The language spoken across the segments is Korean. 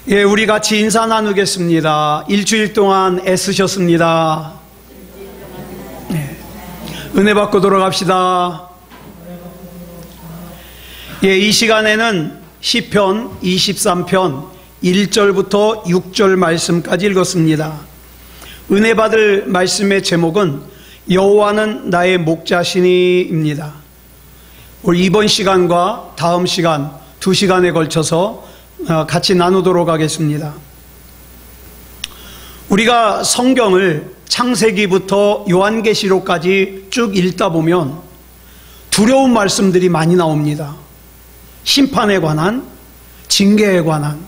예, 우리 같이 인사 나누겠습니다. 일주일 동안 애쓰셨습니다. 네. 은혜 받고 돌아갑시다. 예, 이 시간에는 시편 23편 1절부터 6절 말씀까지 읽었습니다. 은혜 받을 말씀의 제목은 여호와는 나의 목자시니입니다. 우리 이번 시간과 다음 시간 2시간에 걸쳐서 같이 나누도록 하겠습니다. 우리가 성경을 창세기부터 요한계시록까지 쭉 읽다 보면 두려운 말씀들이 많이 나옵니다. 심판에 관한, 징계에 관한,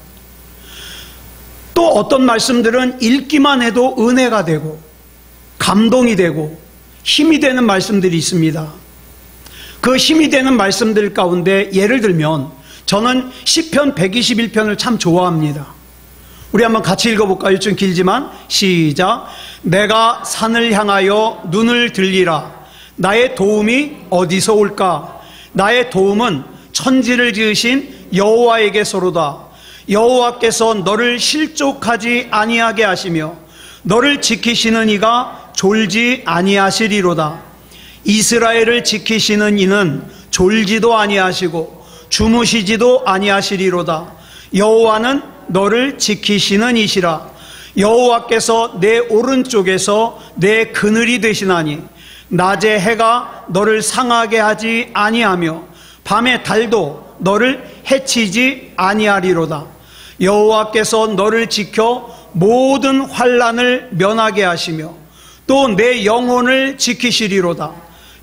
또 어떤 말씀들은 읽기만 해도 은혜가 되고 감동이 되고 힘이 되는 말씀들이 있습니다. 그 힘이 되는 말씀들 가운데 예를 들면 저는 시편 121편을 참 좋아합니다. 우리 한번 같이 읽어볼까요? 좀 길지만 시작. 내가 산을 향하여 눈을 들리라. 나의 도움이 어디서 올까? 나의 도움은 천지를 지으신 여호와에게서로다. 여호와께서 너를 실족하지 아니하게 하시며 너를 지키시는 이가 졸지 아니하시리로다. 이스라엘을 지키시는 이는 졸지도 아니하시고 주무시지도 아니하시리로다. 여호와는 너를 지키시는 이시라. 여호와께서 내 오른쪽에서 내 그늘이 되시나니 낮에 해가 너를 상하게 하지 아니하며 밤에 달도 너를 해치지 아니하리로다. 여호와께서 너를 지켜 모든 환난을 면하게 하시며 또 내 영혼을 지키시리로다.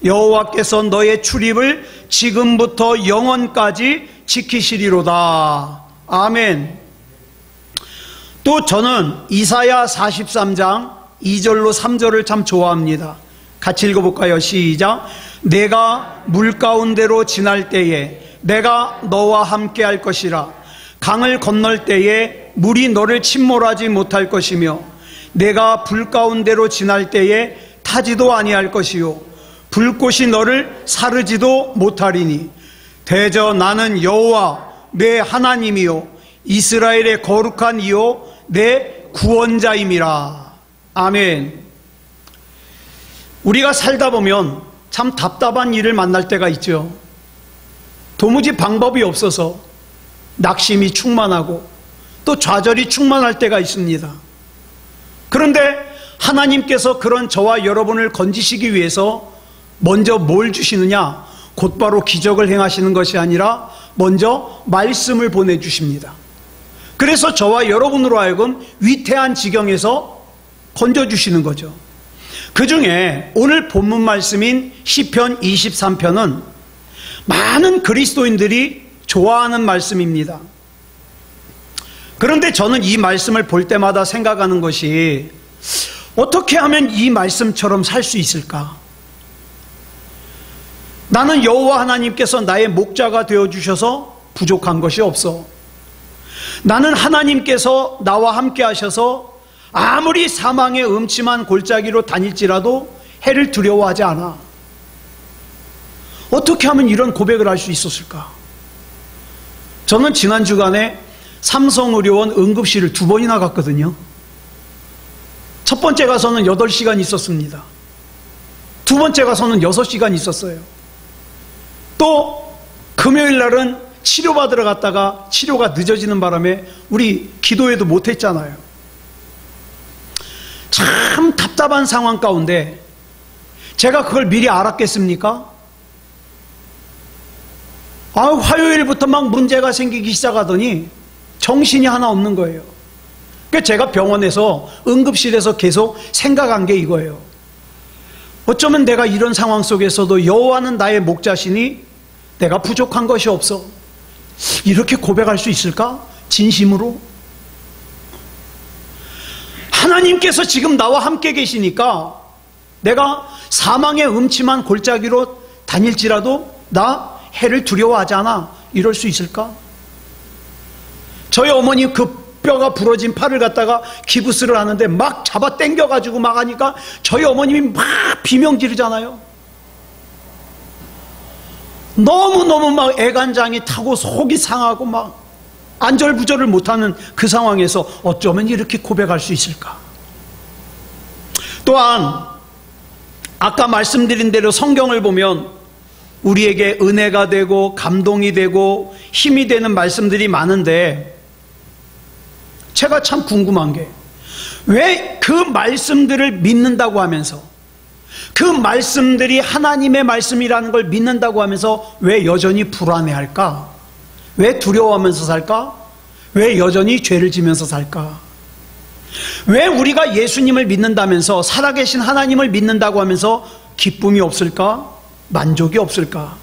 여호와께서 너의 출입을 지금부터 영원까지 지키시리로다. 아멘. 또 저는 이사야 43장 2절로 3절을 참 좋아합니다. 같이 읽어볼까요? 시작. 내가 물 가운데로 지날 때에 내가 너와 함께 할 것이라. 강을 건널 때에 물이 너를 침몰하지 못할 것이며 내가 불 가운데로 지날 때에 타지도 아니할 것이요 불꽃이 너를 사르지도 못하리니 대저 나는 여호와 내 하나님이요 이스라엘의 거룩한 이요 내 구원자임이라. 아멘. 우리가 살다 보면 참 답답한 일을 만날 때가 있죠. 도무지 방법이 없어서 낙심이 충만하고 또 좌절이 충만할 때가 있습니다. 그런데 하나님께서 그런 저와 여러분을 건지시기 위해서 먼저 뭘 주시느냐? 곧바로 기적을 행하시는 것이 아니라 먼저 말씀을 보내주십니다. 그래서 저와 여러분으로 하여금 위태한 지경에서 건져주시는 거죠. 그 중에 오늘 본문 말씀인 시편 23편은 많은 그리스도인들이 좋아하는 말씀입니다. 그런데 저는 이 말씀을 볼 때마다 생각하는 것이 어떻게 하면 이 말씀처럼 살 수 있을까? 나는 여호와 하나님께서 나의 목자가 되어주셔서 부족한 것이 없어. 나는 하나님께서 나와 함께 하셔서 아무리 사망의 음침한 골짜기로 다닐지라도 해를 두려워하지 않아. 어떻게 하면 이런 고백을 할 수 있었을까? 저는 지난 주간에 삼성의료원 응급실을 2번이나 갔거든요. 첫 번째 가서는 8시간 있었습니다. 두 번째 가서는 6시간 있었어요. 또 금요일 날은 치료받으러 갔다가 치료가 늦어지는 바람에 우리 기도회도 못했잖아요. 참 답답한 상황 가운데 제가 그걸 미리 알았겠습니까? 화요일부터 막 문제가 생기기 시작하더니 정신이 하나 없는 거예요. 그래서 제가 병원에서 응급실에서 계속 생각한 게 이거예요. 어쩌면 내가 이런 상황 속에서도 여호와는 나의 목자시니 내가 부족한 것이 없어. 이렇게 고백할 수 있을까? 진심으로? 하나님께서 지금 나와 함께 계시니까 내가 사망의 음침한 골짜기로 다닐지라도 나 해를 두려워하지 않아. 이럴 수 있을까? 저희 어머니 그 뼈가 부러진 팔을 갖다가 기부스를 하는데 막 잡아 당겨가지고 막 하니까 저희 어머님이 막 비명 지르잖아요. 너무너무 막 애간장이 타고 속이 상하고 막 안절부절을 못하는 그 상황에서 어쩌면 이렇게 고백할 수 있을까? 또한 아까 말씀드린 대로 성경을 보면 우리에게 은혜가 되고 감동이 되고 힘이 되는 말씀들이 많은데, 제가 참 궁금한 게 왜 그 말씀들을 믿는다고 하면서, 그 말씀들이 하나님의 말씀이라는 걸 믿는다고 하면서 왜 여전히 불안해할까? 왜 두려워하면서 살까? 왜 여전히 죄를 지면서 살까? 왜 우리가 예수님을 믿는다면서, 살아계신 하나님을 믿는다고 하면서 기쁨이 없을까? 만족이 없을까?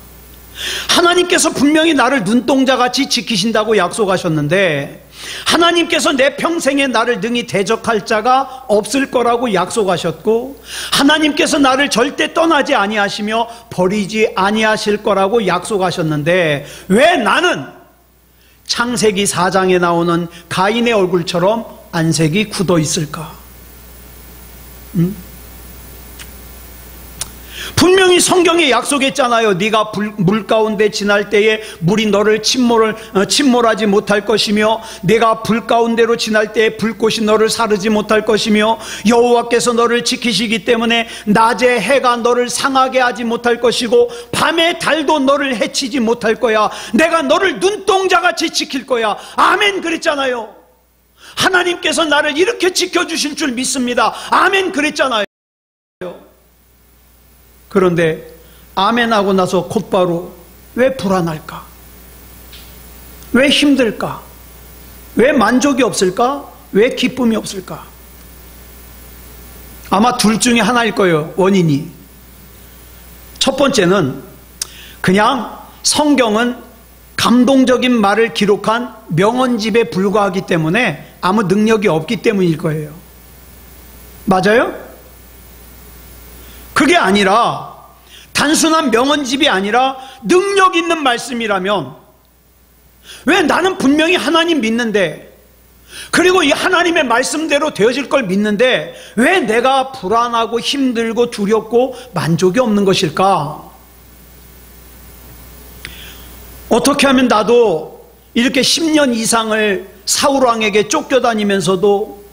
하나님께서 분명히 나를 눈동자같이 지키신다고 약속하셨는데, 하나님께서 내 평생에 나를 능히 대적할 자가 없을 거라고 약속하셨고, 하나님께서 나를 절대 떠나지 아니하시며 버리지 아니하실 거라고 약속하셨는데, 왜 나는 창세기 4장에 나오는 가인의 얼굴처럼 안색이 굳어 있을까? 분명히 성경에 약속했잖아요. 네가 물 가운데 지날 때에 물이 너를 침몰하지 못할 것이며, 네가 불 가운데로 지날 때에 불꽃이 너를 사르지 못할 것이며, 여호와께서 너를 지키시기 때문에 낮에 해가 너를 상하게 하지 못할 것이고 밤에 달도 너를 해치지 못할 거야. 내가 너를 눈동자같이 지킬 거야. 아멘 그랬잖아요. 하나님께서 나를 이렇게 지켜주실 줄 믿습니다. 아멘 그랬잖아요. 그런데 아멘하고 나서 곧바로 왜 불안할까? 왜 힘들까? 왜 만족이 없을까? 왜 기쁨이 없을까? 아마 둘 중에 하나일 거예요, 원인이. 첫 번째는 그냥 성경은 감동적인 말을 기록한 명언집에 불과하기 때문에 아무 능력이 없기 때문일 거예요. 맞아요? 그게 아니라, 단순한 명언집이 아니라 능력 있는 말씀이라면, 왜 나는 분명히 하나님 믿는데, 그리고 이 하나님의 말씀대로 되어질 걸 믿는데 왜 내가 불안하고 힘들고 두렵고 만족이 없는 것일까? 어떻게 하면 나도 이렇게 10년 이상을 사울왕에게 쫓겨다니면서도,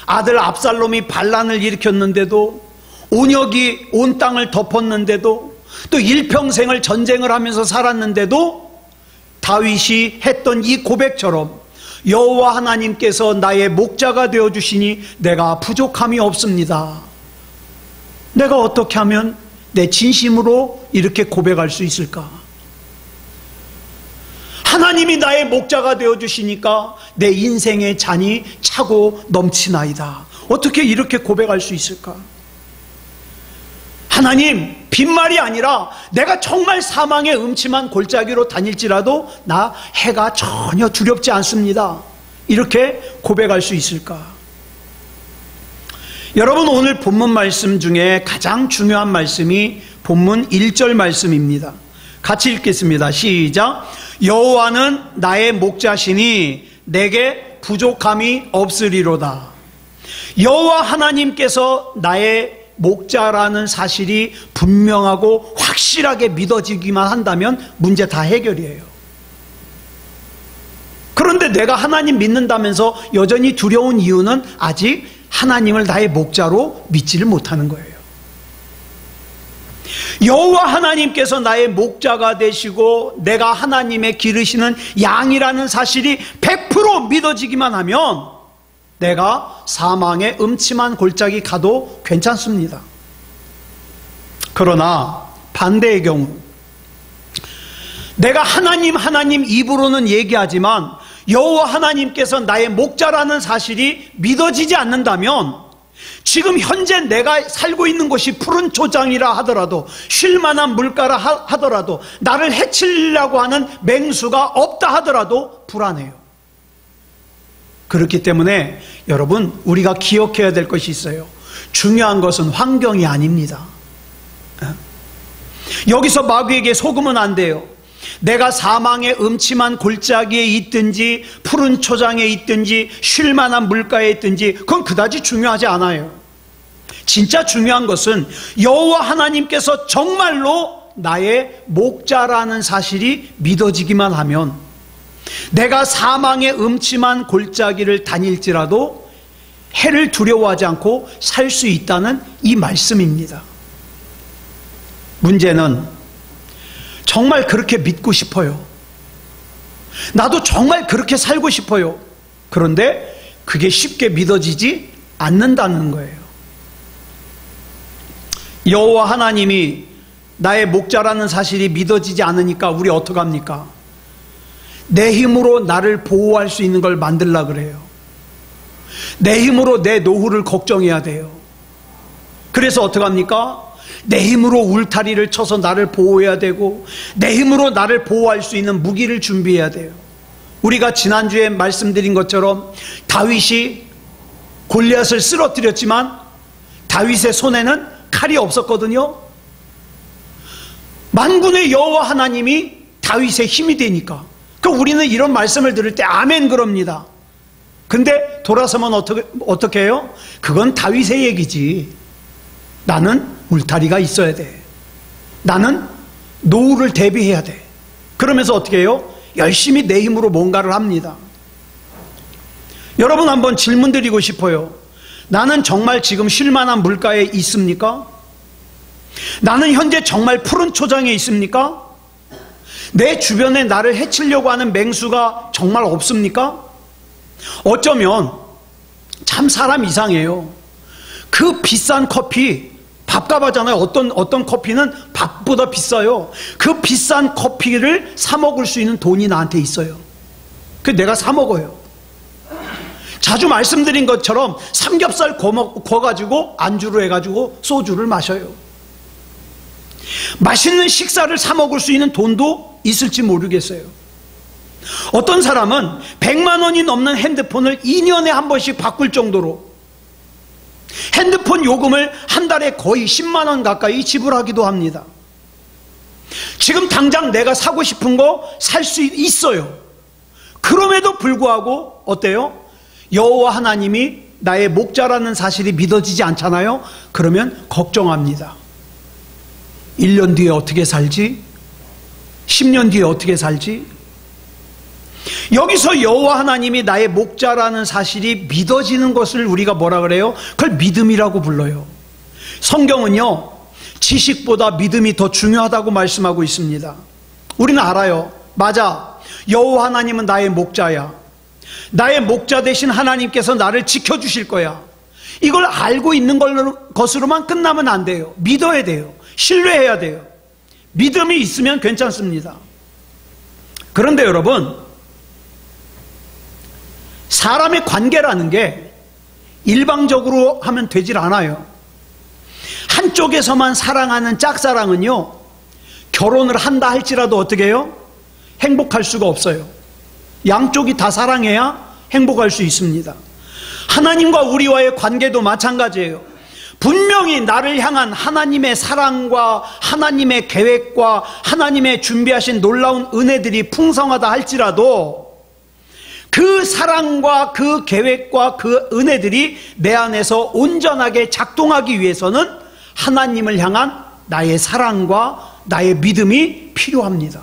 아들 압살롬이 반란을 일으켰는데도, 온역이 온 땅을 덮었는데도, 또 일평생을 전쟁을 하면서 살았는데도 다윗이 했던 이 고백처럼 여호와 하나님께서 나의 목자가 되어주시니 내가 부족함이 없습니다. 내가 어떻게 하면 내 진심으로 이렇게 고백할 수 있을까? 하나님이 나의 목자가 되어주시니까 내 인생의 잔이 차고 넘치나이다. 어떻게 이렇게 고백할 수 있을까? 하나님, 빈말이 아니라 내가 정말 사망의 음침한 골짜기로 다닐지라도 나 해가 전혀 두렵지 않습니다. 이렇게 고백할 수 있을까? 여러분, 오늘 본문 말씀 중에 가장 중요한 말씀이 본문 1절 말씀입니다. 같이 읽겠습니다. 시작. 여호와는 나의 목자시니 내게 부족함이 없으리로다. 여호와 하나님께서 나의 목자라는 사실이 분명하고 확실하게 믿어지기만 한다면 문제 다 해결이에요. 그런데 내가 하나님 믿는다면서 여전히 두려운 이유는 아직 하나님을 나의 목자로 믿지를 못하는 거예요. 여호와 하나님께서 나의 목자가 되시고 내가 하나님의 기르시는 양이라는 사실이 100% 믿어지기만 하면 내가 사망의 음침한 골짜기 가도 괜찮습니다. 그러나 반대의 경우, 내가 하나님 입으로는 얘기하지만 여호와 하나님께서 나의 목자라는 사실이 믿어지지 않는다면, 지금 현재 내가 살고 있는 곳이 푸른 초장이라 하더라도, 쉴만한 물가라 하더라도, 나를 해치려고 하는 맹수가 없다 하더라도 불안해요. 그렇기 때문에 여러분, 우리가 기억해야 될 것이 있어요. 중요한 것은 환경이 아닙니다. 여기서 마귀에게 속으면 안 돼요. 내가 사망의 음침한 골짜기에 있든지 푸른 초장에 있든지 쉴만한 물가에 있든지 그건 그다지 중요하지 않아요. 진짜 중요한 것은 여호와 하나님께서 정말로 나의 목자라는 사실이 믿어지기만 하면, 내가 사망의 음침한 골짜기를 다닐지라도 해를 두려워하지 않고 살 수 있다는 이 말씀입니다. 문제는 정말 그렇게 믿고 싶어요. 나도 정말 그렇게 살고 싶어요. 그런데 그게 쉽게 믿어지지 않는다는 거예요. 여호와 하나님이 나의 목자라는 사실이 믿어지지 않으니까 우리 어떡합니까? 내 힘으로 나를 보호할 수 있는 걸 만들려고 그래요. 내 힘으로 내 노후를 걱정해야 돼요. 그래서 어떡합니까? 내 힘으로 울타리를 쳐서 나를 보호해야 되고, 내 힘으로 나를 보호할 수 있는 무기를 준비해야 돼요. 우리가 지난주에 말씀드린 것처럼 다윗이 골리앗을 쓰러뜨렸지만 다윗의 손에는 칼이 없었거든요. 만군의 여호와 하나님이 다윗의 힘이 되니까. 우리는 이런 말씀을 들을 때 아멘 그럽니다. 근데 돌아서면 어떻게 해요? 그건 다윗의 얘기지. 나는 울타리가 있어야 돼. 나는 노후를 대비해야 돼. 그러면서 어떻게 해요? 열심히 내 힘으로 뭔가를 합니다. 여러분, 한번 질문 드리고 싶어요. 나는 정말 지금 쉴만한 물가에 있습니까? 나는 현재 정말 푸른 초장에 있습니까? 내 주변에 나를 해치려고 하는 맹수가 정말 없습니까? 어쩌면 참 사람 이상해요. 그 비싼 커피, 밥값 하잖아요. 어떤 커피는 밥보다 비싸요. 그 비싼 커피를 사 먹을 수 있는 돈이 나한테 있어요. 그래서 내가 사 먹어요. 자주 말씀드린 것처럼 삼겹살 구워가지고 안주로 해가지고 소주를 마셔요. 맛있는 식사를 사 먹을 수 있는 돈도 있을지 모르겠어요. 어떤 사람은 100만 원이 넘는 핸드폰을 2년에 한 번씩 바꿀 정도로 핸드폰 요금을 한 달에 거의 10만 원 가까이 지불하기도 합니다. 지금 당장 내가 사고 싶은 거 살 수 있어요. 그럼에도 불구하고 어때요? 여호와 하나님이 나의 목자라는 사실이 믿어지지 않잖아요. 그러면 걱정합니다. 1년 뒤에 어떻게 살지? 10년 뒤에 어떻게 살지? 여기서 여호와 하나님이 나의 목자라는 사실이 믿어지는 것을 우리가 뭐라 그래요? 그걸 믿음이라고 불러요. 성경은요, 지식보다 믿음이 더 중요하다고 말씀하고 있습니다. 우리는 알아요. 맞아. 여호와 하나님은 나의 목자야. 나의 목자 되신 하나님께서 나를 지켜주실 거야. 이걸 알고 있는 것으로만 끝나면 안 돼요. 믿어야 돼요. 신뢰해야 돼요. 믿음이 있으면 괜찮습니다. 그런데 여러분, 사람의 관계라는 게 일방적으로 하면 되질 않아요. 한쪽에서만 사랑하는 짝사랑은요, 결혼을 한다 할지라도 어떻게 해요? 행복할 수가 없어요. 양쪽이 다 사랑해야 행복할 수 있습니다. 하나님과 우리와의 관계도 마찬가지예요. 분명히 나를 향한 하나님의 사랑과 하나님의 계획과 하나님의 준비하신 놀라운 은혜들이 풍성하다 할지라도 그 사랑과 그 계획과 그 은혜들이 내 안에서 온전하게 작동하기 위해서는 하나님을 향한 나의 사랑과 나의 믿음이 필요합니다.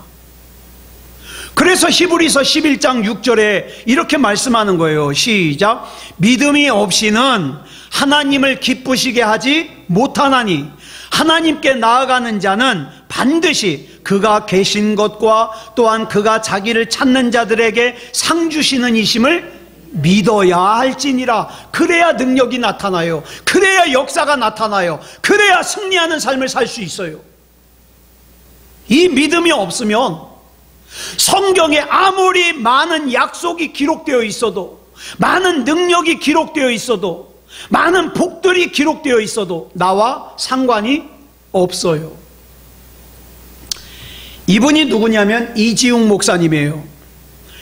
그래서 히브리서 11장 6절에 이렇게 말씀하는 거예요. 시작. 믿음이 없이는 하나님을 기쁘시게 하지 못하나니 하나님께 나아가는 자는 반드시 그가 계신 것과 또한 그가 자기를 찾는 자들에게 상 주시는 이심을 믿어야 할지니라. 그래야 능력이 나타나요. 그래야 역사가 나타나요. 그래야 승리하는 삶을 살 수 있어요. 이 믿음이 없으면 성경에 아무리 많은 약속이 기록되어 있어도, 많은 능력이 기록되어 있어도, 많은 복들이 기록되어 있어도 나와 상관이 없어요. 이분이 누구냐면 이지웅 목사님이에요.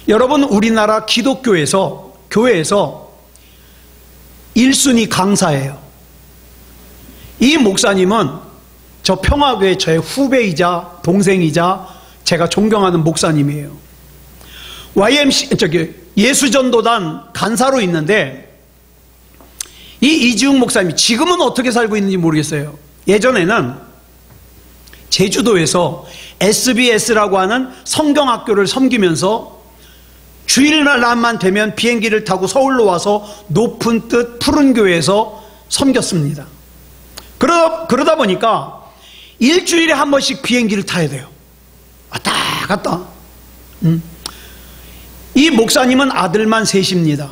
여러분, 우리나라 기독교에서 교회에서 1순위 강사예요. 이 목사님은 저 평화교회 저의 후배이자 동생이자 제가 존경하는 목사님이에요. 예수전도단 간사로 있는데 이 이지웅 목사님이 지금은 어떻게 살고 있는지 모르겠어요. 예전에는 제주도에서 SBS라고 하는 성경학교를 섬기면서 주일날만 되면 비행기를 타고 서울로 와서 높은 뜻 푸른 교회에서 섬겼습니다. 그러다 보니까 일주일에 한 번씩 비행기를 타야 돼요. 왔다 갔다. 이 목사님은 아들만 셋입니다.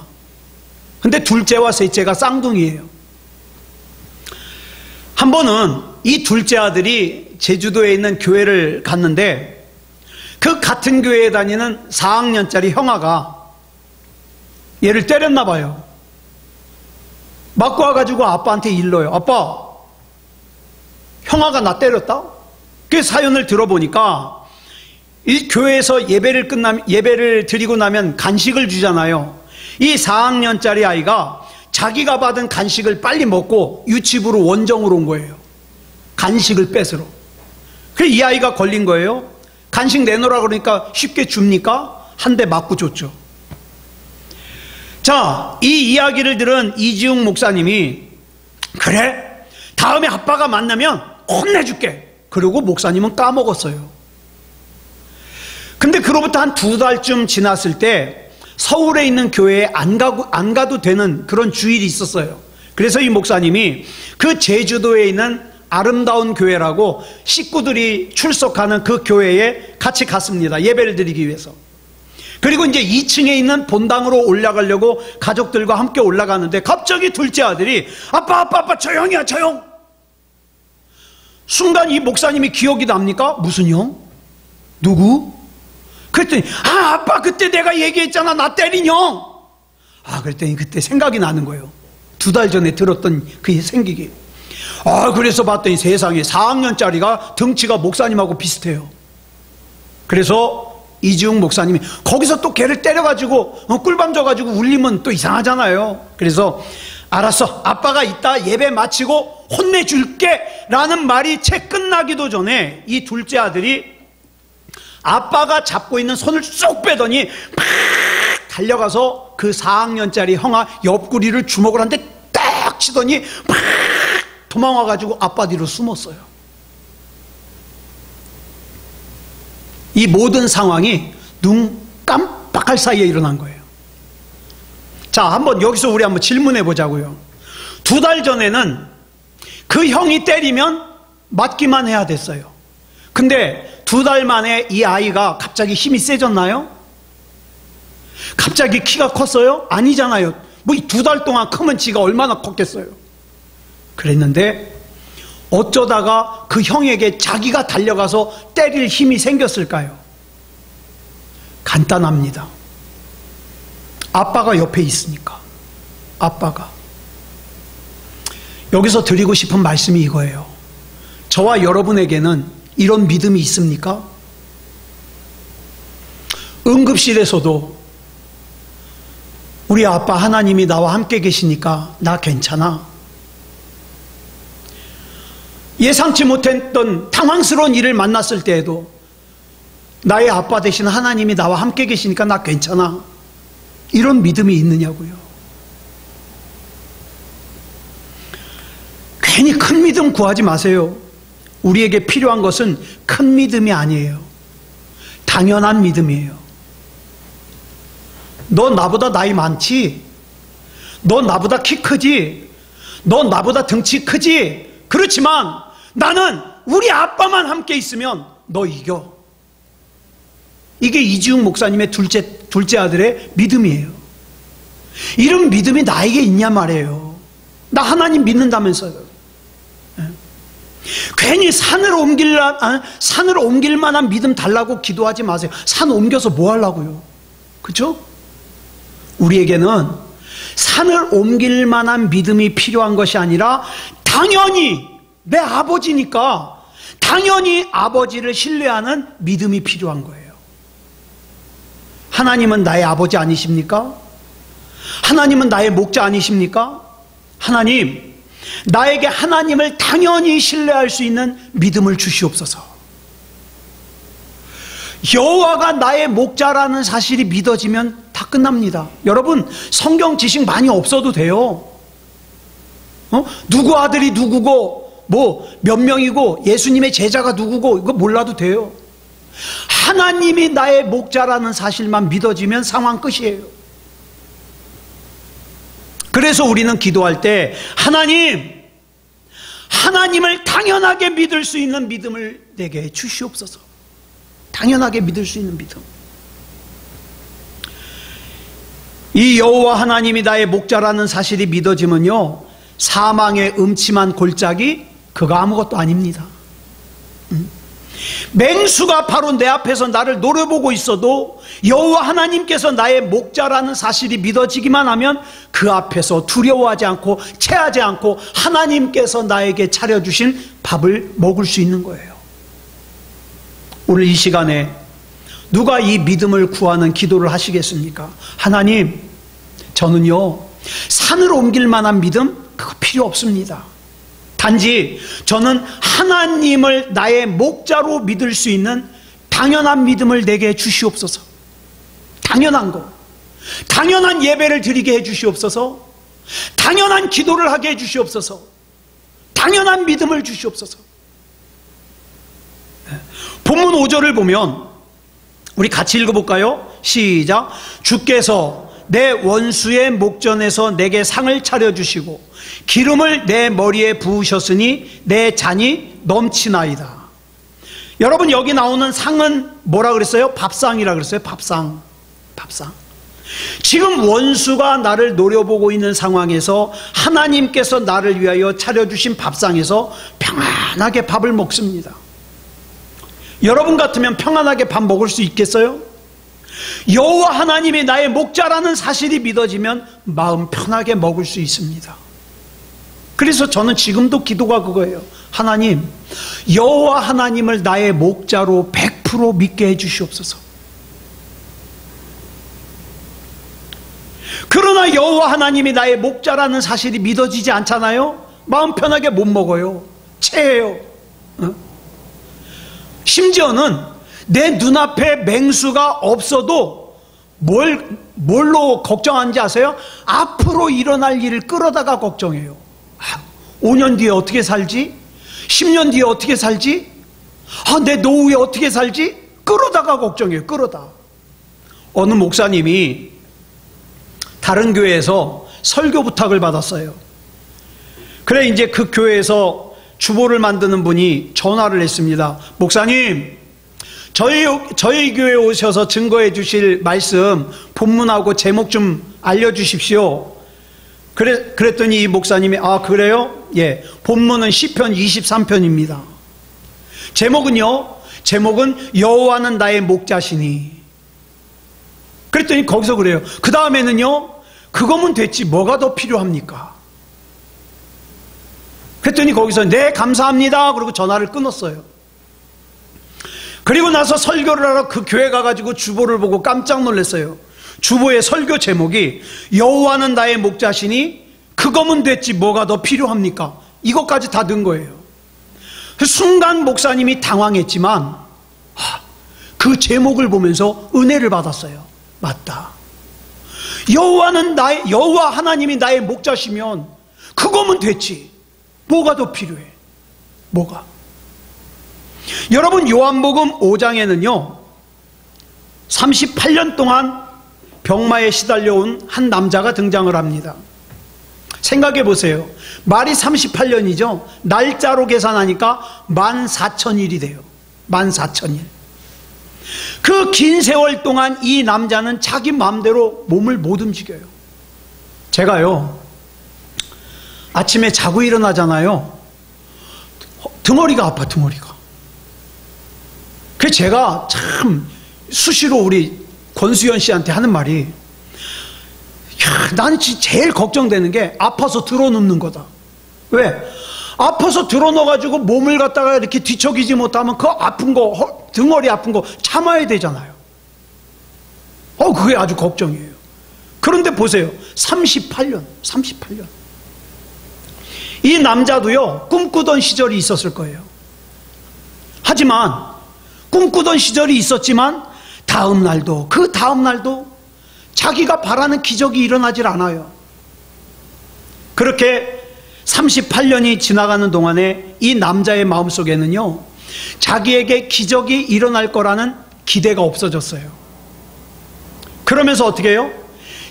근데 둘째와 셋째가 쌍둥이에요. 한 번은 이 둘째 아들이 제주도에 있는 교회를 갔는데 그 같은 교회에 다니는 4학년짜리 형아가 얘를 때렸나 봐요. 맞고 와가지고 아빠한테 일러요. 아빠, 형아가 나 때렸다? 그 사연을 들어보니까 이 교회에서 예배를 드리고 나면 간식을 주잖아요. 이 4학년짜리 아이가 자기가 받은 간식을 빨리 먹고 유치부로 원정으로 온 거예요. 간식을 뺏으러. 그래서 이 아이가 걸린 거예요. 간식 내놓으라 그러니까 쉽게 줍니까? 한 대 맞고 줬죠. 자, 이 이야기를 들은 이지웅 목사님이 그래? 다음에 아빠가 만나면 혼내줄게. 그리고 목사님은 까먹었어요. 근데 그로부터 한 2달쯤 지났을 때 서울에 있는 교회에 안 가도 되는 그런 주일이 있었어요. 그래서 이 목사님이 그 제주도에 있는 아름다운 교회라고 식구들이 출석하는 그 교회에 같이 갔습니다. 예배를 드리기 위해서. 그리고 이제 2층에 있는 본당으로 올라가려고 가족들과 함께 올라가는데 갑자기 둘째 아들이 아빠 조용히야 조용. 순간 이 목사님이 기억이 납니까? 무슨 형? 누구? 그랬더니 아빠 그때 내가 얘기했잖아 나 때린 형. 그랬더니 그때 생각이 나는 거예요. 2달 전에 들었던 그 생기기. 그래서 봤더니 세상에 4학년짜리가 덩치가 목사님하고 비슷해요. 그래서 이지웅 목사님이 거기서 또 걔를 때려가지고 꿀밤 줘가지고 울리면 또 이상하잖아요. 그래서 알았어 아빠가 이따 예배 마치고 혼내줄게 라는 말이 채 끝나기도 전에 이 둘째 아들이 아빠가 잡고 있는 손을 쏙 빼더니 막 달려가서 그 4학년짜리 형아 옆구리를 주먹을 한 대 딱 치더니 막 도망와가지고 아빠 뒤로 숨었어요. 이 모든 상황이 눈 깜빡할 사이에 일어난 거예요. 자, 한번 여기서 우리 한번 질문해 보자고요. 2달 전에는 그 형이 때리면 맞기만 해야 됐어요. 근데 2달 만에 이 아이가 갑자기 힘이 세졌나요? 갑자기 키가 컸어요? 아니잖아요. 뭐 이 2달 동안 크면 지가 얼마나 컸겠어요. 그랬는데 어쩌다가 그 형에게 자기가 달려가서 때릴 힘이 생겼을까요? 간단합니다. 아빠가 옆에 있으니까. 아빠가. 여기서 드리고 싶은 말씀이 이거예요. 저와 여러분에게는 이런 믿음이 있습니까? 응급실에서도 우리 아빠 하나님이 나와 함께 계시니까 나 괜찮아. 예상치 못했던 당황스러운 일을 만났을 때에도 나의 아빠 되신 하나님이 나와 함께 계시니까 나 괜찮아. 이런 믿음이 있느냐고요. 괜히 큰 믿음 구하지 마세요. 우리에게 필요한 것은 큰 믿음이 아니에요. 당연한 믿음이에요. 너 나보다 나이 많지? 너 나보다 키 크지? 너 나보다 덩치 크지? 그렇지만 나는 우리 아빠만 함께 있으면 너 이겨. 이게 이지웅 목사님의 둘째 아들의 믿음이에요. 이런 믿음이 나에게 있냐 말이에요. 나 하나님 믿는다면서요. 괜히 산을 옮길 만한 믿음 달라고 기도하지 마세요. 산 옮겨서 뭐 하려고요? 그렇죠? 우리에게는 산을 옮길 만한 믿음이 필요한 것이 아니라 당연히 내 아버지니까 당연히 아버지를 신뢰하는 믿음이 필요한 거예요. 하나님은 나의 아버지 아니십니까? 하나님은 나의 목자 아니십니까? 하나님, 나에게 하나님을 당연히 신뢰할 수 있는 믿음을 주시옵소서. 여호와가 나의 목자라는 사실이 믿어지면 다 끝납니다. 여러분, 성경 지식 많이 없어도 돼요. 누구 아들이 누구고 뭐 몇 명이고 예수님의 제자가 누구고 이거 몰라도 돼요. 하나님이 나의 목자라는 사실만 믿어지면 상황 끝이에요. 그래서 우리는 기도할 때 하나님을 당연하게 믿을 수 있는 믿음을 내게 주시옵소서. 당연하게 믿을 수 있는 믿음. 이 여호와 하나님이 나의 목자라는 사실이 믿어지면요, 사망의 음침한 골짜기 그거 아무것도 아닙니다. 맹수가 바로 내 앞에서 나를 노려보고 있어도 여호와 하나님께서 나의 목자라는 사실이 믿어지기만 하면 그 앞에서 두려워하지 않고 체하지 않고 하나님께서 나에게 차려주신 밥을 먹을 수 있는 거예요. 오늘 이 시간에 누가 이 믿음을 구하는 기도를 하시겠습니까? 하나님, 저는요 산을 옮길 만한 믿음 그거 필요 없습니다. 단지 저는 하나님을 나의 목자로 믿을 수 있는 당연한 믿음을 내게 주시옵소서. 당연한 거, 당연한 예배를 드리게 해 주시옵소서. 당연한 기도를 하게 해 주시옵소서. 당연한 믿음을 주시옵소서. 본문 5절을 보면 우리 같이 읽어볼까요? 시작. 주께서 내 원수의 목전에서 내게 상을 차려주시고 기름을 내 머리에 부으셨으니 내 잔이 넘치나이다. 여러분, 여기 나오는 상은 뭐라 그랬어요? 밥상이라 그랬어요. 밥상. 지금 원수가 나를 노려보고 있는 상황에서 하나님께서 나를 위하여 차려주신 밥상에서 평안하게 밥을 먹습니다. 여러분 같으면 평안하게 밥 먹을 수 있겠어요? 여호와 하나님이 나의 목자라는 사실이 믿어지면 마음 편하게 먹을 수 있습니다. 그래서 저는 지금도 기도가 그거예요. 하나님, 여호와 하나님을 나의 목자로 100% 믿게 해 주시옵소서. 그러나 여호와 하나님이 나의 목자라는 사실이 믿어지지 않잖아요? 마음 편하게 못 먹어요. 체해요. 심지어는 내 눈앞에 맹수가 없어도 뭘로 걱정하는지 아세요? 앞으로 일어날 일을 끌어다가 걱정해요. 5년 뒤에 어떻게 살지? 10년 뒤에 어떻게 살지? 내 노후에 어떻게 살지? 끌어다가 걱정해요. 끌어다. 어느 목사님이 다른 교회에서 설교 부탁을 받았어요. 그래 이제 그 교회에서 주보를 만드는 분이 전화를 했습니다. 목사님, 저희 교회에 오셔서 증거해 주실 말씀 본문하고 제목 좀 알려주십시오. 그랬더니 이 목사님이 그래요? 예, 본문은 시편 23편입니다. 제목은 여호와는 나의 목자시니. 그랬더니 거기서 그래요. 그 다음에는요, 그거면 됐지 뭐가 더 필요합니까? 그랬더니 거기서 네 감사합니다 그러고 전화를 끊었어요. 그리고 나서 설교를 하러 그 교회 가가지고 주보를 보고 깜짝 놀랐어요. 주보의 설교 제목이 여호와는 나의 목자시니 그거면 됐지 뭐가 더 필요합니까? 이것까지 다 든 거예요. 순간 목사님이 당황했지만 그 제목을 보면서 은혜를 받았어요. 맞다. 여호와 하나님이 나의 목자시면 그거면 됐지. 뭐가 더 필요해? 뭐가? 여러분, 요한복음 5장에는요 38년 동안 병마에 시달려온 한 남자가 등장을 합니다. 생각해 보세요. 말이 38년이죠. 날짜로 계산하니까 14,000일이 돼요. 14,000일. 그 긴 세월 동안 이 남자는 자기 마음대로 몸을 못 움직여요. 제가요 아침에 자고 일어나잖아요. 등허리가 아파. 등허리가. 그래서 제가 참 수시로 우리 권수연 씨한테 하는 말이, 나는 제일 걱정되는 게 아파서 들어눕는 거다. 왜? 아파서 들어넣어가지고 몸을 갖다가 이렇게 뒤척이지 못하면 그 아픈 거, 등허리 아픈 거 참아야 되잖아요. 그게 아주 걱정이에요. 그런데 보세요. 38년. 이 남자도요 꿈꾸던 시절이 있었을 거예요. 하지만 꿈꾸던 시절이 있었지만 다음 날도 그 다음 날도 자기가 바라는 기적이 일어나질 않아요. 그렇게 38년이 지나가는 동안에 이 남자의 마음속에는요 자기에게 기적이 일어날 거라는 기대가 없어졌어요. 그러면서 어떻게 해요?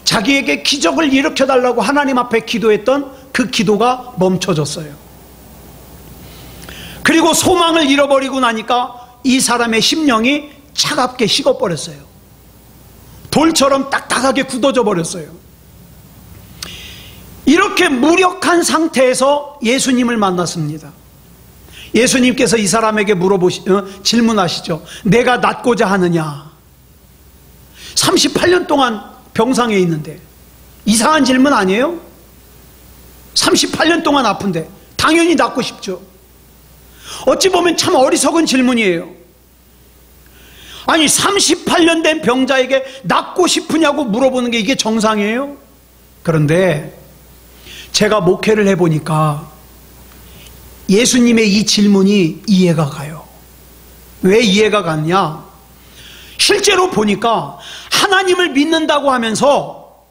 자기에게 기적을 일으켜달라고 하나님 앞에 기도했던 그 기도가 멈춰졌어요. 그리고 소망을 잃어버리고 나니까 이 사람의 심령이 차갑게 식어버렸어요. 돌처럼 딱딱하게 굳어져 버렸어요. 이렇게 무력한 상태에서 예수님을 만났습니다. 예수님께서 이 사람에게 질문하시죠. 내가 낫고자 하느냐? 38년 동안 병상에 있는데 이상한 질문 아니에요? 38년 동안 아픈데 당연히 낫고 싶죠. 어찌 보면 참 어리석은 질문이에요. 아니 38년 된 병자에게 낫고 싶으냐고 물어보는 게 이게 정상이에요? 그런데 제가 목회를 해보니까 예수님의 이 질문이 이해가 가요. 왜 이해가 갔냐? 실제로 보니까 하나님을 믿는다고 하면서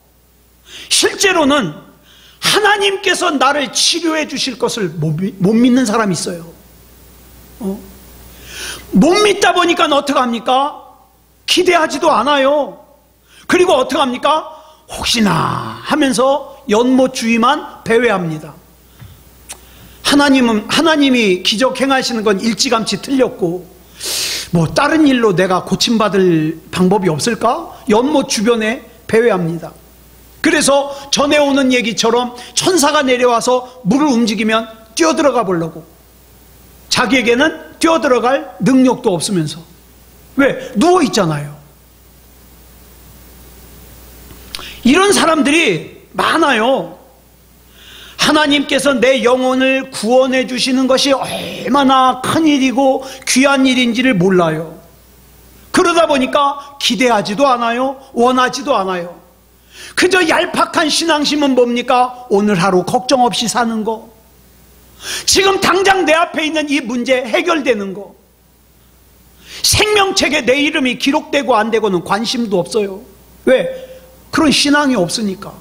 실제로는 하나님께서 나를 치료해 주실 것을 못 믿는 사람이 있어요. 못 믿다 보니까 어떻게 합니까? 기대하지도 않아요. 그리고 어떻게 합니까? 혹시나 하면서 연못주의만 배회합니다. 하나님이 기적 행하시는 건 일찌감치 틀렸고 뭐 다른 일로 내가 고침받을 방법이 없을까? 연못 주변에 배회합니다. 그래서 전해오는 얘기처럼 천사가 내려와서 물을 움직이면 뛰어들어가 보려고, 자기에게는 뛰어들어갈 능력도 없으면서. 왜? 누워있잖아요. 이런 사람들이 많아요. 하나님께서 내 영혼을 구원해 주시는 것이 얼마나 큰일이고 귀한 일인지를 몰라요. 그러다 보니까 기대하지도 않아요. 원하지도 않아요. 그저 얄팍한 신앙심은 뭡니까? 오늘 하루 걱정 없이 사는 거, 지금 당장 내 앞에 있는 이 문제 해결되는 거, 생명책에 내 이름이 기록되고 안 되고는 관심도 없어요. 왜? 그런 신앙이 없으니까.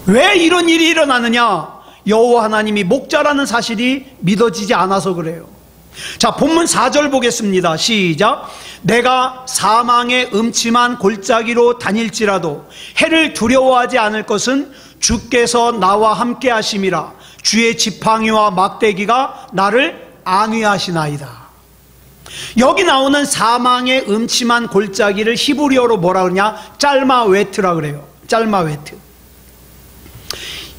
왜 이런 일이 일어나느냐? 여호와 하나님이 목자라는 사실이 믿어지지 않아서 그래요. 자, 본문 4절 보겠습니다. 시작. 내가 사망의 음침한 골짜기로 다닐지라도 해를 두려워하지 않을 것은 주께서 나와 함께 하심이라. 주의 지팡이와 막대기가 나를 안위하시나이다. 여기 나오는 사망의 음침한 골짜기를 히브리어로 뭐라 그러냐? 짤마웨트라 그래요. 짤마웨트.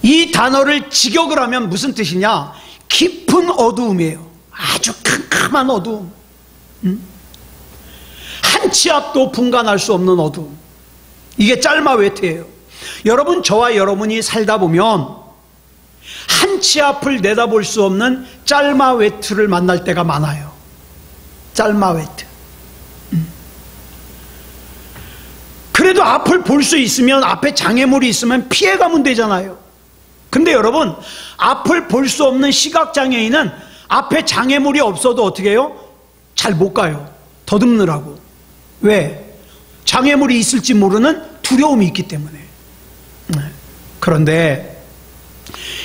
이 단어를 직역을 하면 무슨 뜻이냐? 깊은 어두움이에요. 아주 캄캄한 어두움. 한 치 앞도 분간할 수 없는 어두움. 이게 짤마웨트예요. 여러분, 저와 여러분이 살다 보면 한 치 앞을 내다볼 수 없는 짤마웨트를 만날 때가 많아요. 짤마웨트. 그래도 앞을 볼 수 있으면, 앞에 장애물이 있으면 피해가면 되잖아요. 근데 여러분, 앞을 볼 수 없는 시각장애인은 앞에 장애물이 없어도 어떻게 해요? 잘 못 가요. 더듬느라고. 왜? 장애물이 있을지 모르는 두려움이 있기 때문에. 그런데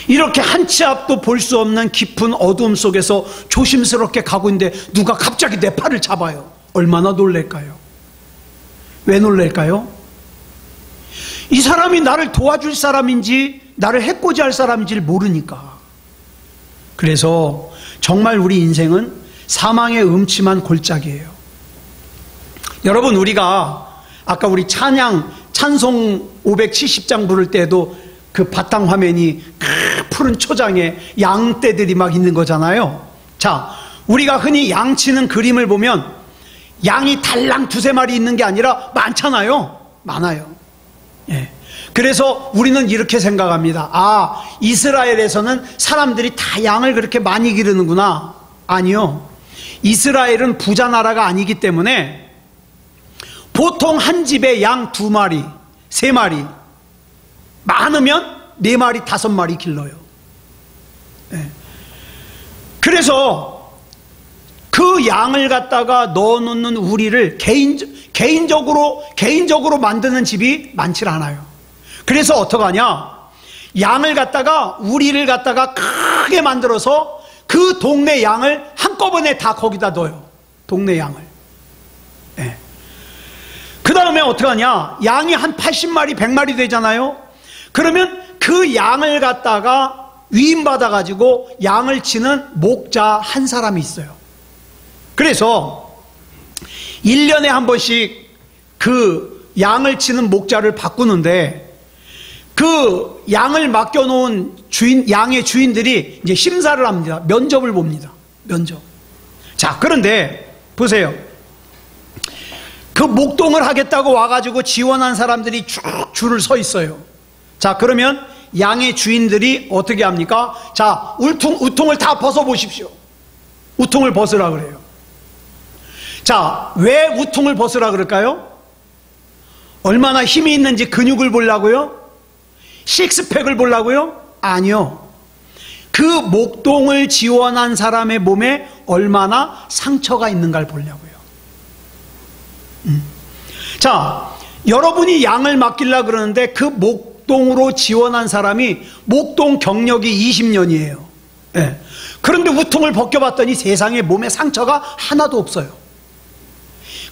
이렇게 한 치 앞도 볼 수 없는 깊은 어두움 속에서 조심스럽게 가고 있는데 누가 갑자기 내 팔을 잡아요. 얼마나 놀랄까요? 왜 놀랄까요? 이 사람이 나를 도와줄 사람인지 나를 해코지 할 사람인지를 모르니까. 그래서 정말 우리 인생은 사망의 음침한 골짜기예요. 여러분, 우리가 아까 우리 찬송 570장 부를 때도 그 바탕 화면이 푸른 초장에 양떼들이 막 있는 거잖아요. 자, 우리가 흔히 양치는 그림을 보면 양이 달랑 두세 마리 있는 게 아니라 많잖아요. 많아요. 예. 그래서 우리는 이렇게 생각합니다. 아, 이스라엘에서는 사람들이 다 양을 그렇게 많이 기르는구나. 아니요. 이스라엘은 부자 나라가 아니기 때문에 보통 한 집에 양 2마리, 3마리, 많으면 4마리, 5마리 길러요. 네. 그래서 그 양을 갖다가 넣어놓는 우리를 개인적으로 만드는 집이 많지 않아요. 그래서 어떡하냐? 양을 갖다가, 우리를 갖다가 크게 만들어서 그 동네 양을 한꺼번에 다 거기다 넣어요. 동네 양을. 예. 그 다음에 어떻게 하냐? 양이 한 80마리, 100마리 되잖아요. 그러면 그 양을 갖다가 위임받아가지고 양을 치는 목자 한 사람이 있어요. 그래서 1년에 한 번씩 그 양을 치는 목자를 바꾸는데, 그 양을 맡겨놓은 양의 주인들이 이제 심사를 합니다. 면접을 봅니다. 면접. 자, 그런데 보세요. 그 목동을 하겠다고 와가지고 지원한 사람들이 쭉 줄을 서 있어요. 자, 그러면 양의 주인들이 어떻게 합니까? 자, 우통을 다 벗어보십시오. 우통을 벗으라 그래요. 자, 왜 우통을 벗으라 그럴까요? 얼마나 힘이 있는지 근육을 보려고요? 식스팩을 보려고요? 아니요. 그 목동을 지원한 사람의 몸에 얼마나 상처가 있는가를 보려고요. 자, 여러분이 양을 맡기려고 그러는데 그 목동으로 지원한 사람이 목동 경력이 20년이에요. 네. 그런데 우통을 벗겨봤더니 세상에 몸에 상처가 하나도 없어요.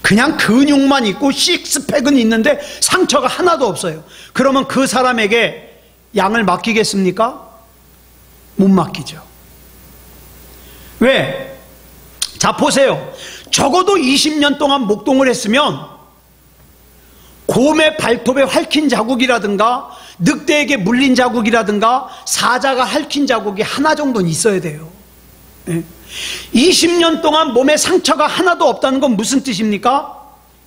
그냥 근육만 있고 식스팩은 있는데 상처가 하나도 없어요. 그러면 그 사람에게 양을 맡기겠습니까? 못 맡기죠. 왜? 자, 보세요. 적어도 20년 동안 목동을 했으면 곰의 발톱에 핥힌 자국이라든가 늑대에게 물린 자국이라든가 사자가 핥힌 자국이 하나 정도는 있어야 돼요. 20년 동안 몸에 상처가 하나도 없다는 건 무슨 뜻입니까?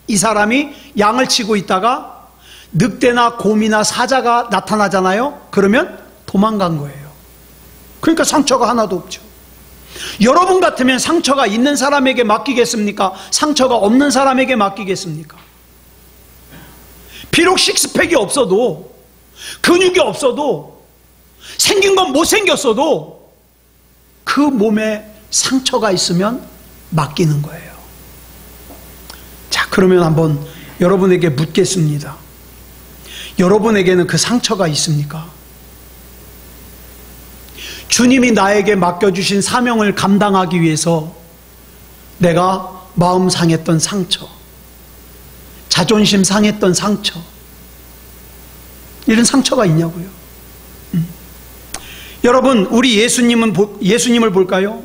이 사람이 양을 치고 있다가 늑대나 곰이나 사자가 나타나잖아요. 그러면 도망간 거예요. 그러니까 상처가 하나도 없죠. 여러분 같으면 상처가 있는 사람에게 맡기겠습니까? 상처가 없는 사람에게 맡기겠습니까? 비록 식스팩이 없어도, 근육이 없어도, 생긴 건 못생겼어도 그 몸에 상처가 있으면 맡기는 거예요. 자, 그러면 한번 여러분에게 묻겠습니다. 여러분에게는 그 상처가 있습니까? 주님이 나에게 맡겨주신 사명을 감당하기 위해서 내가 마음 상했던 상처, 자존심 상했던 상처, 이런 상처가 있냐고요. 여러분, 우리 예수님을 볼까요?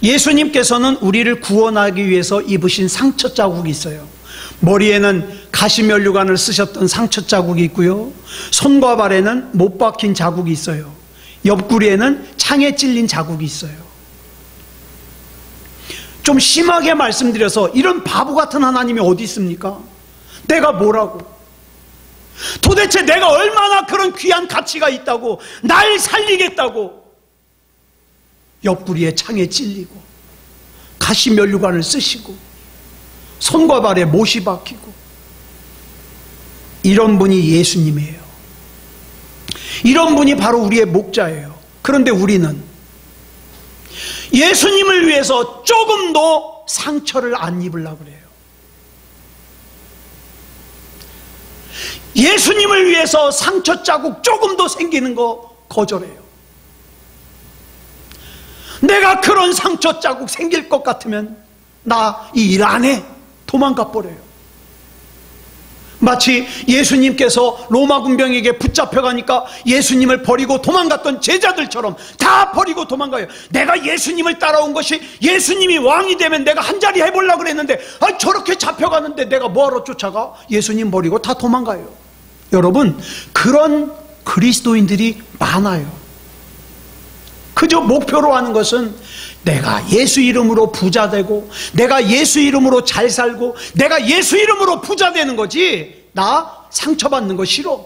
예수님께서는 우리를 구원하기 위해서 입으신 상처 자국이 있어요. 머리에는 가시면류관을 쓰셨던 상처 자국이 있고요. 손과 발에는 못 박힌 자국이 있어요. 옆구리에는 창에 찔린 자국이 있어요. 좀 심하게 말씀드려서 이런 바보 같은 하나님이 어디 있습니까? 내가 뭐라고? 도대체 내가 얼마나 그런 귀한 가치가 있다고, 날 살리겠다고 옆구리에 창에 찔리고 가시면류관을 쓰시고 손과 발에 못이 박히고, 이런 분이 예수님이에요. 이런 분이 바로 우리의 목자예요. 그런데 우리는 예수님을 위해서 조금도 상처를 안 입으려고 그래요. 예수님을 위해서 상처 자국 조금도 생기는 거 거절해요. 내가 그런 상처 자국 생길 것 같으면 나 이 일 안 해. 도망가 버려요. 마치 예수님께서 로마 군병에게 붙잡혀가니까 예수님을 버리고 도망갔던 제자들처럼 다 버리고 도망가요. 내가 예수님을 따라온 것이 예수님이 왕이 되면 내가 한 자리 해보려고 그랬는데 저렇게 잡혀가는데 내가 뭐하러 쫓아가? 예수님 버리고 다 도망가요. 여러분, 그런 그리스도인들이 많아요. 그저 목표로 하는 것은 내가 예수 이름으로 부자 되고, 내가 예수 이름으로 잘 살고, 내가 예수 이름으로 부자 되는 거지, 나 상처받는 거 싫어.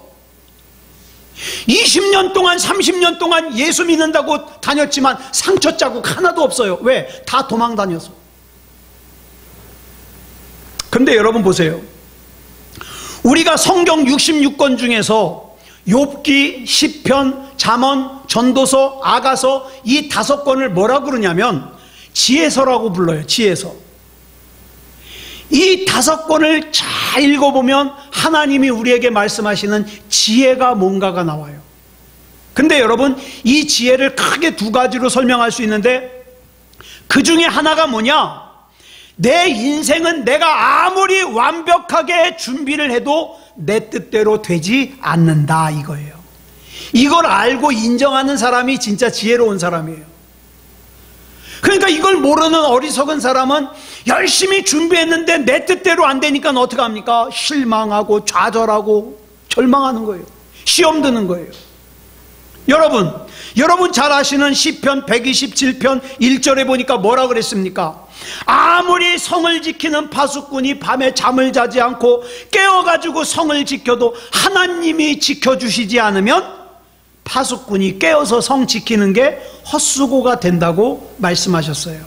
20년 동안 30년 동안 예수 믿는다고 다녔지만 상처 자국 하나도 없어요. 왜? 다 도망 다녀서. 근데 여러분 보세요. 우리가 성경 66권 중에서 욥기, 시편, 잠언, 전도서, 아가서 이 5권을 뭐라 그러냐면 지혜서라고 불러요. 지혜서. 이 5권을 잘 읽어보면 하나님이 우리에게 말씀하시는 지혜가 뭔가가 나와요. 근데 여러분, 이 지혜를 크게 2가지로 설명할 수 있는데, 그 중에 하나가 뭐냐? 내 인생은 내가 아무리 완벽하게 준비를 해도 내 뜻대로 되지 않는다, 이거예요. 이걸 알고 인정하는 사람이 진짜 지혜로운 사람이에요. 그러니까 이걸 모르는 어리석은 사람은 열심히 준비했는데 내 뜻대로 안 되니까 어떻게 합니까? 실망하고 좌절하고 절망하는 거예요. 시험 드는 거예요. 여러분 잘 아시는 시편 127편 1절에 보니까 뭐라 그랬습니까? 아무리 성을 지키는 파수꾼이 밤에 잠을 자지 않고 깨어가지고 성을 지켜도 하나님이 지켜주시지 않으면 파수꾼이 깨어서 성 지키는 게 헛수고가 된다고 말씀하셨어요.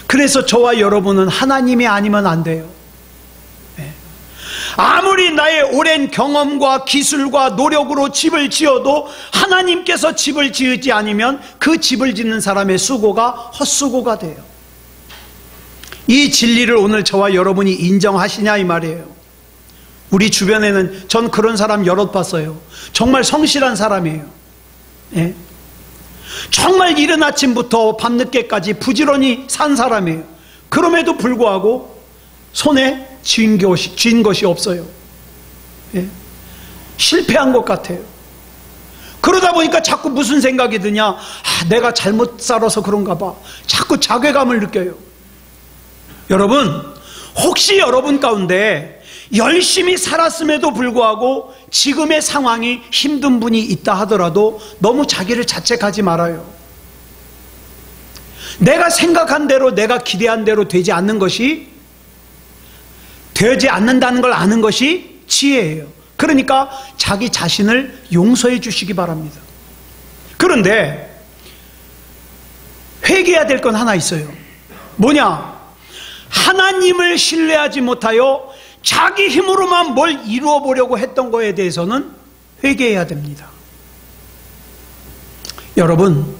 그래서 저와 여러분은 하나님이 아니면 안 돼요. 아무리 나의 오랜 경험과 기술과 노력으로 집을 지어도 하나님께서 집을 지으지 않으면 그 집을 짓는 사람의 수고가 헛수고가 돼요. 이 진리를 오늘 저와 여러분이 인정하시냐 이 말이에요. 우리 주변에는 전 그런 사람 여럿 봤어요. 정말 성실한 사람이에요. 예? 정말 이른 아침부터 밤늦게까지 부지런히 산 사람이에요. 그럼에도 불구하고 손에 쥔 것이 없어요. 예? 실패한 것 같아요. 그러다 보니까 자꾸 무슨 생각이 드냐? 내가 잘못 살아서 그런가 봐. 자꾸 자괴감을 느껴요. 여러분, 혹시 여러분 가운데 열심히 살았음에도 불구하고 지금의 상황이 힘든 분이 있다 하더라도 너무 자기를 자책하지 말아요. 내가 생각한 대로, 내가 기대한 대로 되지 않는다는 걸 아는 것이 지혜예요. 그러니까 자기 자신을 용서해 주시기 바랍니다. 그런데 회개해야 될 건 하나 있어요. 뭐냐? 하나님을 신뢰하지 못하여 자기 힘으로만 뭘 이루어 보려고 했던 거에 대해서는 회개해야 됩니다. 여러분,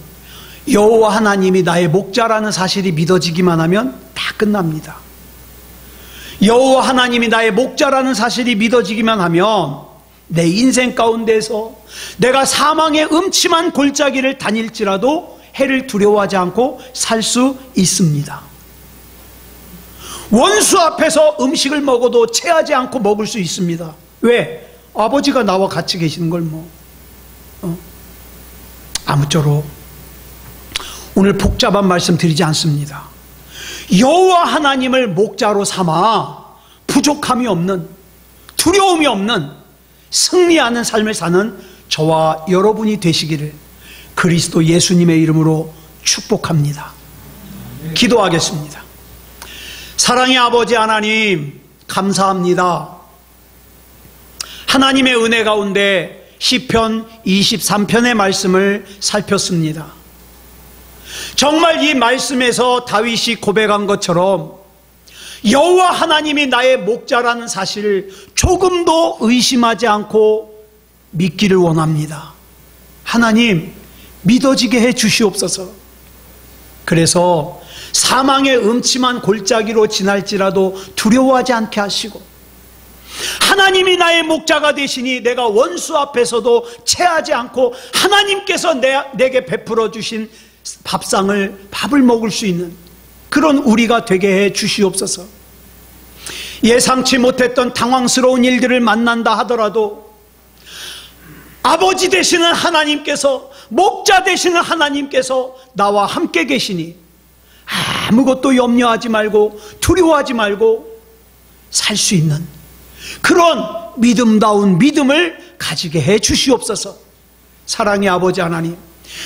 여호와 하나님이 나의 목자라는 사실이 믿어지기만 하면 다 끝납니다. 여호와 하나님이 나의 목자라는 사실이 믿어지기만 하면 내 인생 가운데서 내가 사망의 음침한 골짜기를 다닐지라도 해를 두려워하지 않고 살 수 있습니다. 원수 앞에서 음식을 먹어도 체하지 않고 먹을 수 있습니다. 왜? 아버지가 나와 같이 계시는 걸 아무쪼록 오늘 복잡한 말씀 드리지 않습니다. 여호와 하나님을 목자로 삼아 부족함이 없는, 두려움이 없는 승리하는 삶을 사는 저와 여러분이 되시기를 그리스도 예수님의 이름으로 축복합니다. 기도하겠습니다. 사랑의 아버지 하나님, 감사합니다. 하나님의 은혜 가운데 시편 23편의 말씀을 살폈습니다. 정말 이 말씀에서 다윗이 고백한 것처럼 여호와 하나님이 나의 목자라는 사실을 조금도 의심하지 않고 믿기를 원합니다. 하나님, 믿어지게 해 주시옵소서. 그래서 사망의 음침한 골짜기로 지날지라도 두려워하지 않게 하시고, 하나님이 나의 목자가 되시니 내가 원수 앞에서도 체하지 않고 하나님께서 내게 베풀어 주신 밥을 먹을 수 있는 그런 우리가 되게 해 주시옵소서. 예상치 못했던 당황스러운 일들을 만난다 하더라도 아버지 되시는 하나님께서, 목자 되시는 하나님께서 나와 함께 계시니 아무것도 염려하지 말고 두려워하지 말고 살 수 있는 그런 믿음다운 믿음을 가지게 해 주시옵소서. 사랑의 아버지 하나님,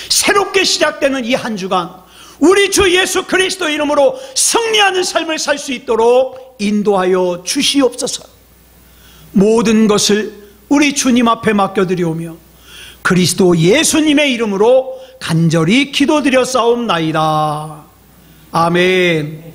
새롭게 시작되는 이 한 주간 우리 주 예수 그리스도 이름으로 승리하는 삶을 살 수 있도록 인도하여 주시옵소서. 모든 것을 우리 주님 앞에 맡겨드리오며 그리스도 예수님의 이름으로 간절히 기도드려 싸움나이다. 아멘.